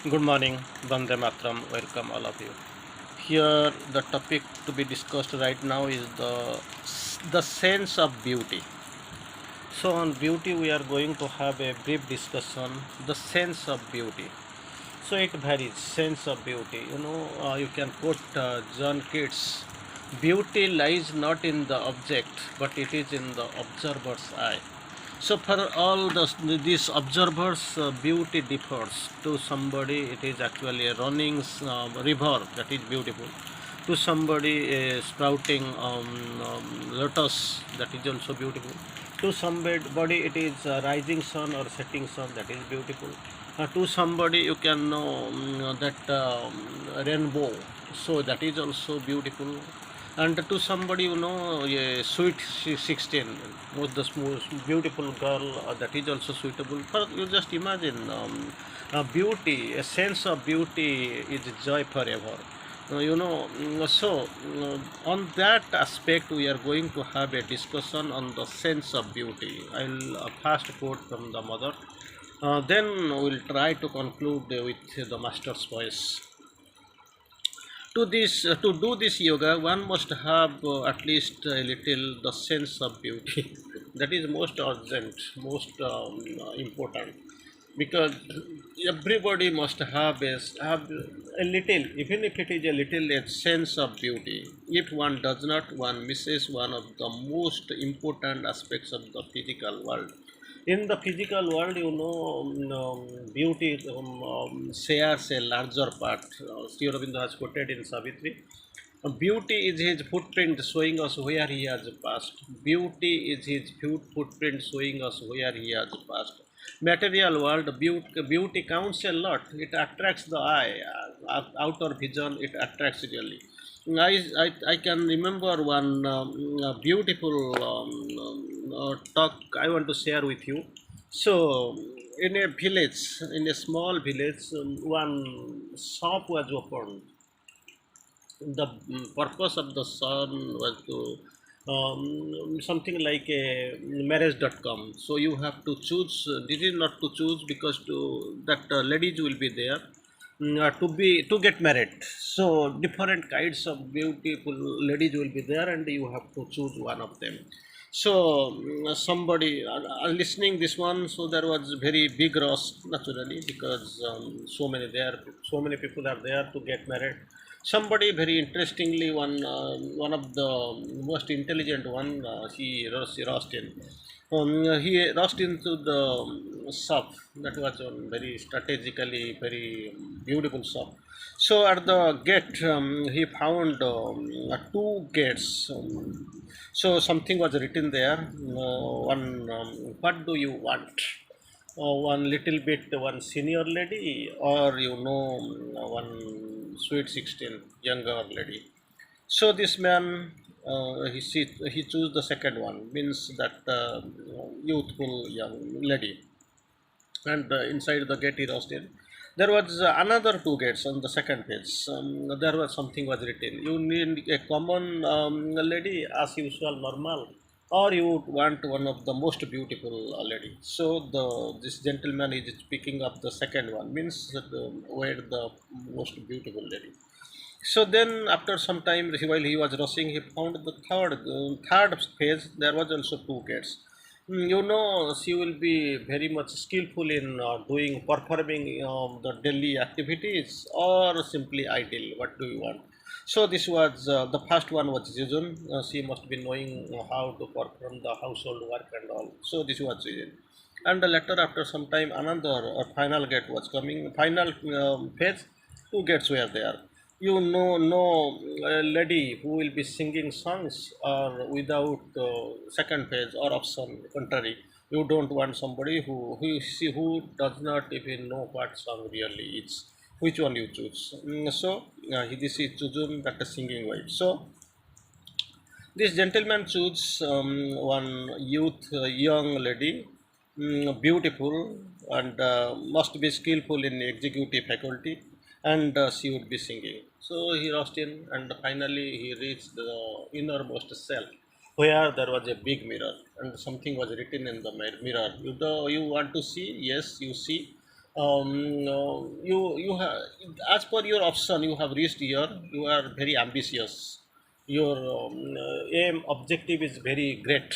Good morning, Bande Matram. Welcome all of you. Here, the topic to be discussed right now is the sense of beauty. So, on beauty, we are going to have a brief discussion. The sense of beauty. So, it varies. Sense of beauty. You can quote John Keats. Beauty lies not in the object, but it is in the observer's eye. So for all these observers, beauty differs. To somebody, it is actually a running river that is beautiful. To somebody, a sprouting lotus that is also beautiful. To somebody, it is a rising sun or setting sun that is beautiful. To somebody, you can know that rainbow, so that is also beautiful. And to somebody, a sweet 16, most the most beautiful girl, that is also suitable for you. Just imagine, beauty, a sense of beauty is joy forever. On that aspect, we are going to have a discussion on the sense of beauty. I'll first quote from the mother, then we'll try to conclude with the master's voice. To do this yoga, one must have at least a little the sense of beauty. That is most urgent, most important, because everybody must have a little, even if it is a little, a sense of beauty. If one does not, one misses one of the most important aspects of the physical world. In the physical world, beauty shares a larger part. Sri Aurobindo has quoted in Savitri. Beauty is his footprint showing us where he has passed. Beauty is his footprint showing us where he has passed. Material world, beauty counts a lot. It attracts the eye, outer vision, it attracts really. I can remember one beautiful talk I want to share with you. So, in a village, in a small village, one shop was opened. The purpose of the son was to something like a marriage.com. So you have to choose. This is not to choose because to that ladies will be there, to get married. So different kinds of beautiful ladies will be there, and you have to choose one of them. So somebody listening this one, so there was very big rush naturally, because so many people are there to get married. Somebody very interestingly, one of the most intelligent one, he rushed in. He rushed into the shop that was very strategically very beautiful shop. So at the gate, he found two gates. So something was written there. One, what do you want? One little bit, one senior lady, or one sweet 16 younger lady. So this man, he chose the second one, means that youthful young lady. And inside the gate he was in. There was another two gates on the second page. There was something was written. You need a common lady as usual, normal, or you would want one of the most beautiful lady. So this gentleman is picking up the second one, means that, where the most beautiful lady. So then, after some time, while he was rushing, he found the third phase. There was also two gates. She will be very much skillful in performing the daily activities, or simply idle. What do you want? So this was the first one was Jejun. She must be knowing how to perform the household work and all. So this was Jejun. And later, after some time, another final gate was coming. Final phase, two gates were there. No lady who will be singing songs or without second phase or option contrary. You don't want somebody who does not even know what song really is. Which one you choose? So this is chosen that is singing wife. So this gentleman chose one young lady, beautiful, and must be skillful in executive faculty, and she would be singing. So he rushed in, and finally he reached the innermost cell, where there was a big mirror, and something was written in the mirror. You want to see? Yes, you see. You have, as per your option, you have reached here. You are very ambitious. Your aim objective is very great.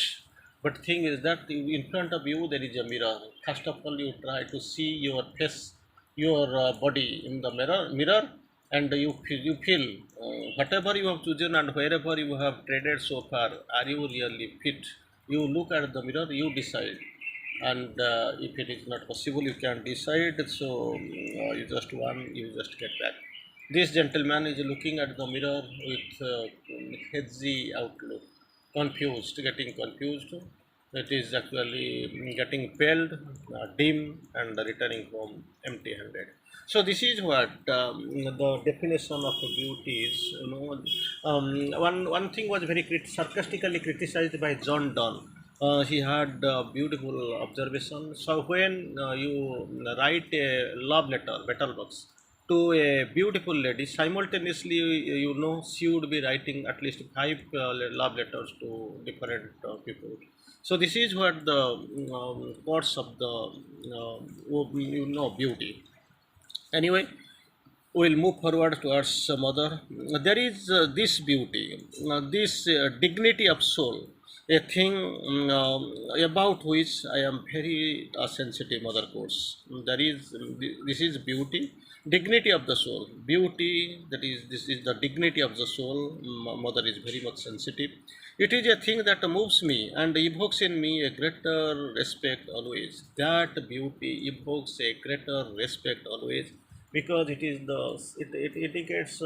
But thing is that in front of you there is a mirror. First of all, you try to see your face, your body in the mirror, and you feel whatever you have chosen and wherever you have traded so far. Are you really fit? You look at the mirror, you decide, and if it is not possible you can decide. So you just one, you just get back. This gentleman is looking at the mirror with hazy outlook, confused, getting confused. It is actually getting pale, dim, and returning home empty handed. So this is what the definition of beauty is, you know. One thing was very sarcastically criticized by John Donne. He had beautiful observation. So when you write a love letter, betel box, to a beautiful lady, simultaneously, you know, she would be writing at least five love letters to different people. So this is what the course of the you know, beauty. Anyway, we'll move forward towards mother. There is this beauty, this dignity of soul, a thing about which I am very sensitive, mother course. There is this is beauty, dignity of the soul, beauty, that is, this is the dignity of the soul. Mother is very much sensitive. It is a thing that moves me and evokes in me a greater respect always. That beauty evokes a greater respect always, because it is the, it indicates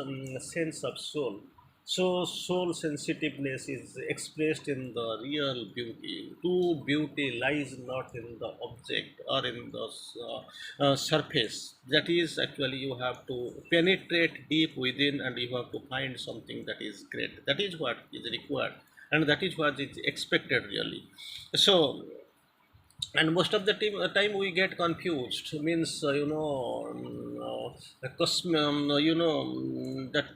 sense of soul. So soul sensitiveness is expressed in the real beauty. True beauty lies not in the object or in the surface. That is actually, you have to penetrate deep within and you have to find something that is great. That is what is required, and that is what is expected really. So, and most of the time we get confused, means you know, that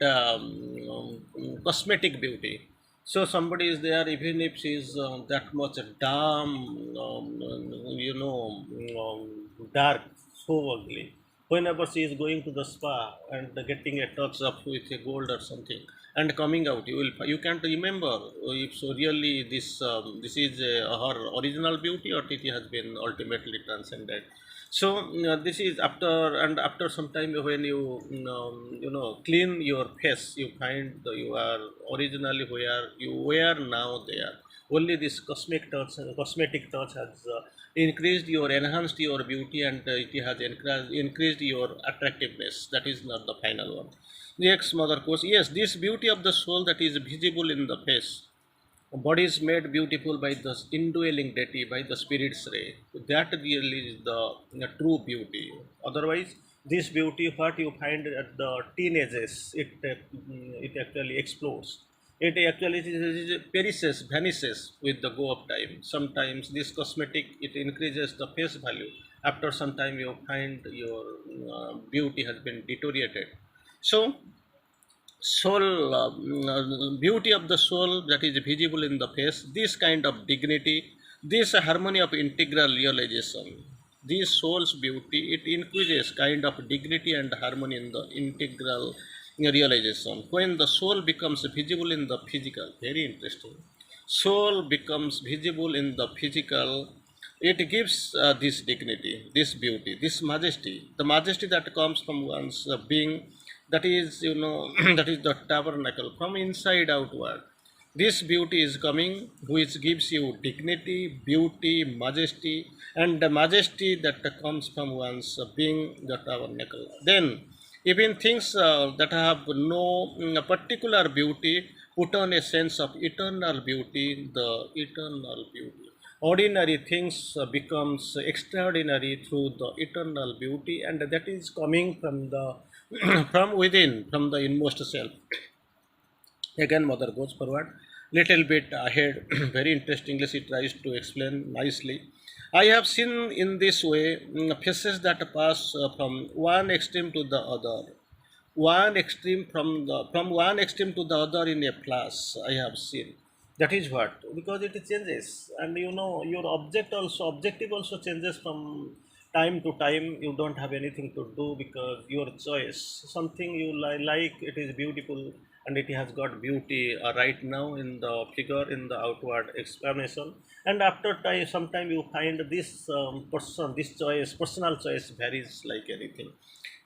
cosmetic beauty. So somebody is there, even if she is that much damn you know, dark, so ugly, whenever she is going to the spa and getting a touch up with a gold or something and coming out, you can't remember if so really this is her original beauty or it has been ultimately transcended. So this is after, and after some time when you you know, clean your face, you find that you are originally where you were now there. Only this cosmetic touch has increased your, enhanced your beauty, and it has increased your attractiveness. That is not the final one. Next, mother course, yes, this beauty of the soul that is visible in the face. Body is made beautiful by the indwelling deity, by the spirit's ray. That really is the true beauty. Otherwise, this beauty, what you find at the teenagers, it actually explodes. It actually perishes, vanishes with the go of time. Sometimes this cosmetic, it increases the face value. After some time, you find your beauty has been deteriorated. So soul, beauty of the soul that is visible in the face, this kind of dignity, this harmony of integral realization, this soul's beauty, it increases kind of dignity and harmony in the integral realization. When the soul becomes visible in the physical, very interesting, soul becomes visible in the physical, it gives this dignity, this beauty, this majesty, the majesty that comes from one's being. That is, you know, that is the tabernacle from inside outward. This beauty is coming, which gives you dignity, beauty, majesty, and the majesty that comes from one's being, the tabernacle. Then even things that have no particular beauty put on a sense of eternal beauty, the eternal beauty. Ordinary things becomes extraordinary through the eternal beauty, and that is coming from the from within, from the inmost self. Again, mother goes forward little bit ahead. Very interestingly, she tries to explain nicely. I have seen in this way faces that pass from one extreme to the other, one extreme from one extreme to the other in a flash. I have seen. That is what, because it changes, and you know, your objective also changes from time to time you don't have anything to do because your choice, something you like, it is beautiful and it has got beauty right now in the figure, in the outward explanation, and after time sometime you find this this choice, personal choice varies like anything.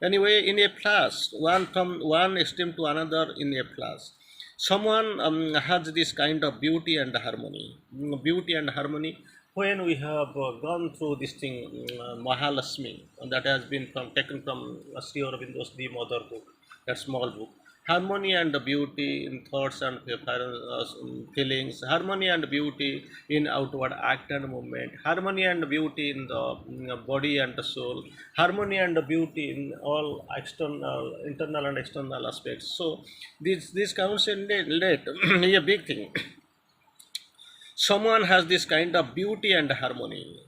Anyway, in a class, one from one extreme to another, in a class, someone has this kind of beauty and harmony. Beauty and harmony, when we have gone through this thing, Mahalakshmi, that has been taken from Sri Aurobindo's the mother book, that small book. Harmony and beauty in thoughts and feelings, harmony and beauty in outward act and movement, harmony and beauty in the body and the soul, harmony and beauty in all external, internal and external aspects. So this counts in late a big thing. Someone has this kind of beauty and harmony.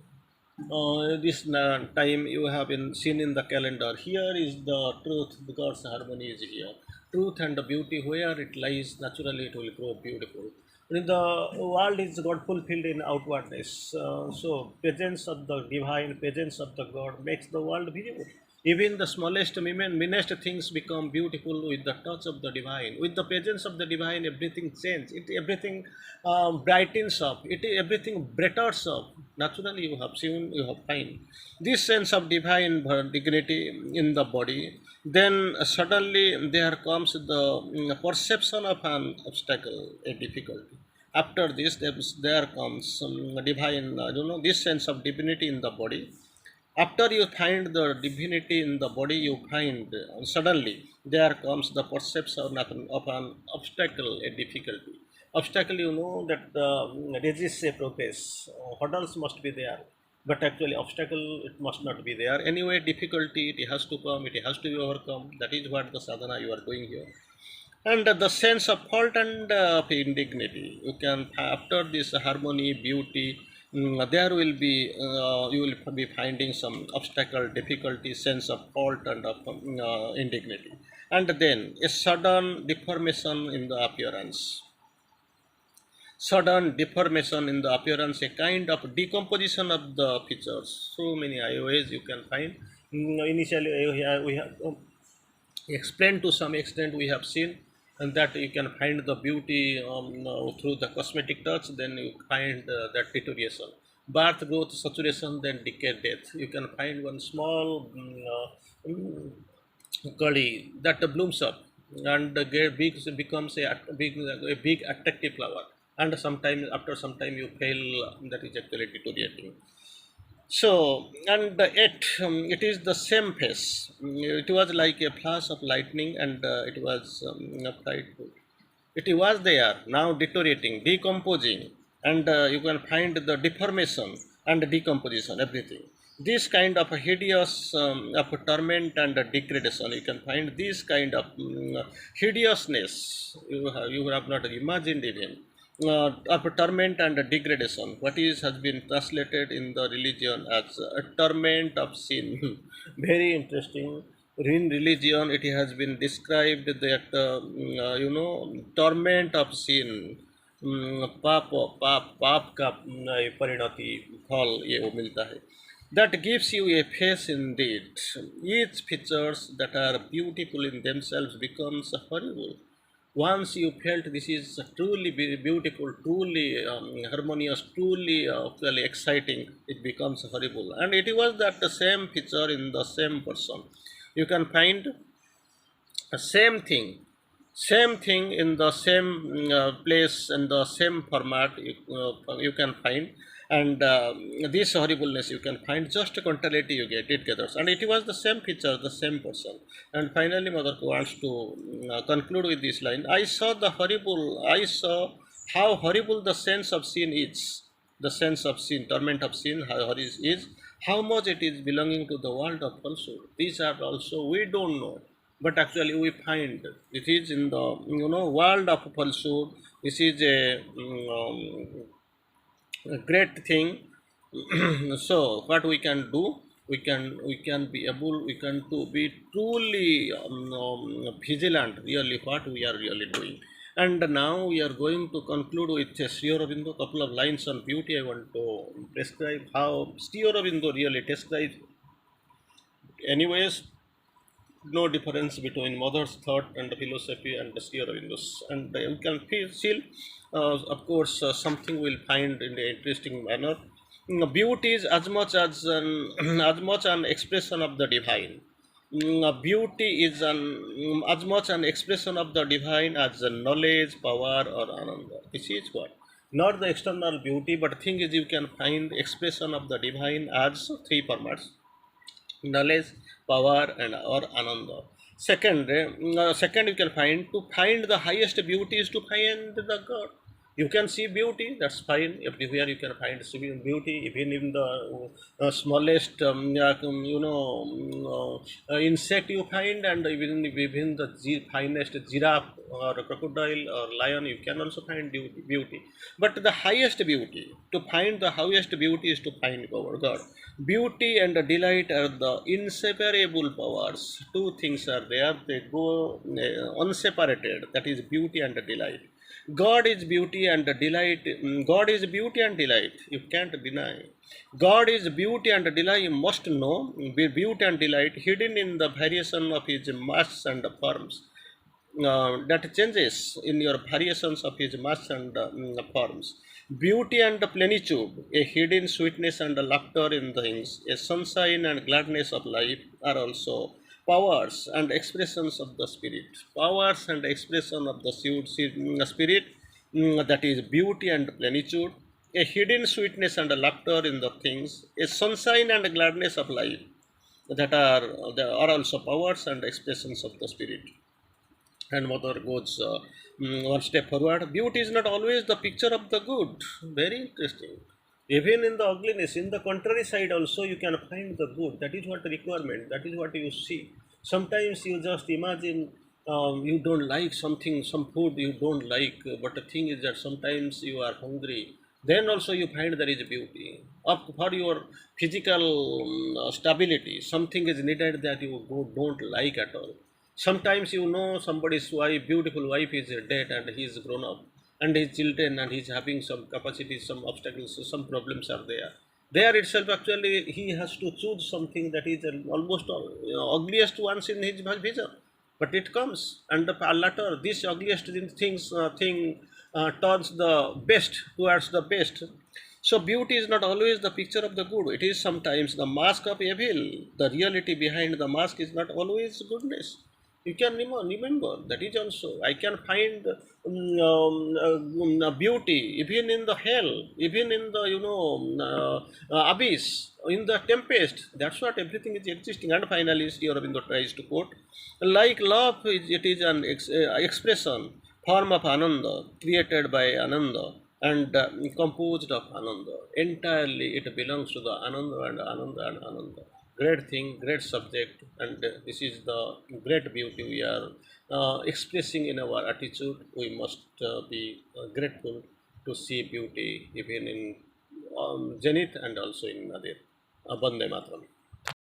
This time you have been seen in the calendar. Here is the truth, because harmony is here. Truth and the beauty, where it lies, naturally it will grow beautiful. In the world is God fulfilled in outwardness. So presence of the divine, presence of the God makes the world beautiful. Even the smallest, meanest things become beautiful with the touch of the divine. With the presence of the divine, everything changes. It everything brightens up. It everything brighter up. Naturally, you have seen, you have find this sense of divine dignity in the body. Then suddenly there comes the perception of an obstacle, a difficulty. After this, there comes some divine, this sense of divinity in the body. After you find the divinity in the body, you find suddenly there comes the perception of an obstacle, a difficulty. Obstacle, that resists a progress. Hurdles must be there, but actually obstacle, it must not be there. Anyway, difficulty, it has to come, it has to be overcome. That is what the sadhana you are doing here. And the sense of fault and of indignity, you can, after this harmony, beauty, there will be, you will be finding some obstacle, difficulty, sense of fault and of indignity. And then a sudden deformation in the appearance. Sudden deformation in the appearance, a kind of decomposition of the features. So many ways you can find. Initially we have explained to some extent, we have seen, and that you can find the beauty through the cosmetic touch. Then you find that deterioration, birth, growth, saturation, then decay, death. You can find one small curly that blooms up and big, becomes a big attractive flower, and sometimes after some time you fail, that is actually deteriorating. So, and it is the same phase. It was like a flash of lightning, and it was frightful. It was there, now deteriorating, decomposing, and you can find the deformation and decomposition, everything. This kind of hideous of torment and degradation, you can find this kind of hideousness, you have not imagined even, of torment and degradation. What is has been translated in the religion as a torment of sin. Very interesting. In religion, it has been described that torment of sin, पाप पाप पाप का परिणति फल ये वो मिलता है. That gives you a face indeed. Each features that are beautiful in themselves becomes horrible. Once you felt this is truly beautiful, truly harmonious, truly really exciting, it becomes horrible. And it was that the same feature in the same person. You can find the same thing in the same place and the same format, you can find. And this horribleness you can find, just a contrariety you get, it gathers, and it was the same feature, the same person. And finally mother wants to conclude with this line: I saw how horrible the sense of sin is. The sense of sin, torment of sin, how horrible is, how much it is belonging to the world of falsehood. These are also we don't know, but actually we find it is in the world of falsehood. This is a great thing. So what we can do, we can be able, we can to be truly vigilant, really what we are really doing. And now we are going to conclude with Sri Aurobindo, couple of lines on beauty. I want to describe how Sri Aurobindo really describes Anyways, no difference between mother's thought and philosophy and the Sri Aurobindo's. And you can feel, of course, something will find in the interesting manner. Beauty is as much as as much an expression of the divine. Beauty is as much an expression of the divine as the knowledge, power, or ananda. This is what. Not the external beauty, but thing is you can find expression of the divine as three formats: knowledge, power, and or ananda. Second, second you can find the highest beauty is to find the God. You can see beauty, that's fine. Everywhere you can find beauty, even in the smallest, insect you find, and even the finest giraffe or crocodile or lion, you can also find beauty. But the highest beauty, to find the highest beauty is to find our God. Beauty and delight are the inseparable powers. Two things are there, they go unseparated. That is beauty and delight. God is beauty and delight. God is beauty and delight. You can't deny. God is beauty and delight. You must know. Beauty and delight hidden in the variation of His masks and forms. That changes in your variations of His masks and forms. Beauty and plenitude, a hidden sweetness and laughter in things, a sunshine and gladness of life are also powers and expressions of the spirit. Powers and expression of the spirit, that is beauty and plenitude, a hidden sweetness and laughter in the things, a sunshine and gladness of life, that are also powers and expressions of the spirit. And mother goes one step forward. Beauty is not always the picture of the good. Very interesting. Even in the ugliness, in the contrary side also, you can find the good. That is what the requirement. That is what you see. Sometimes you just imagine you don't like something, some food you don't like, but the thing is that sometimes you are hungry. Then also you find there is beauty. For your physical stability, something is needed that you don't like at all. Sometimes you know somebody's wife, beautiful wife is dead and he is grown up, and his children, and he's having some capacities, some obstacles, some problems are there. There itself, actually, he has to choose something that is almost ugliest ones in his vision. But it comes, and the latter, this ugliest thing turns the best towards the best. So beauty is not always the picture of the good. It is sometimes the mask of evil. The reality behind the mask is not always goodness. You can remember that is also. I can find beauty even in the hell, even in the abyss, in the tempest. That's what everything is existing. And finally, Sri Aurobindo tries to quote, like love, it is an expression, form of ananda, created by ananda, and composed of ananda. Entirely, it belongs to the ananda and ananda and ananda. Great thing, great subject, and this is the great beauty we are expressing in our attitude. We must be grateful to see beauty even in zenith and also in nadir. Bande Matram.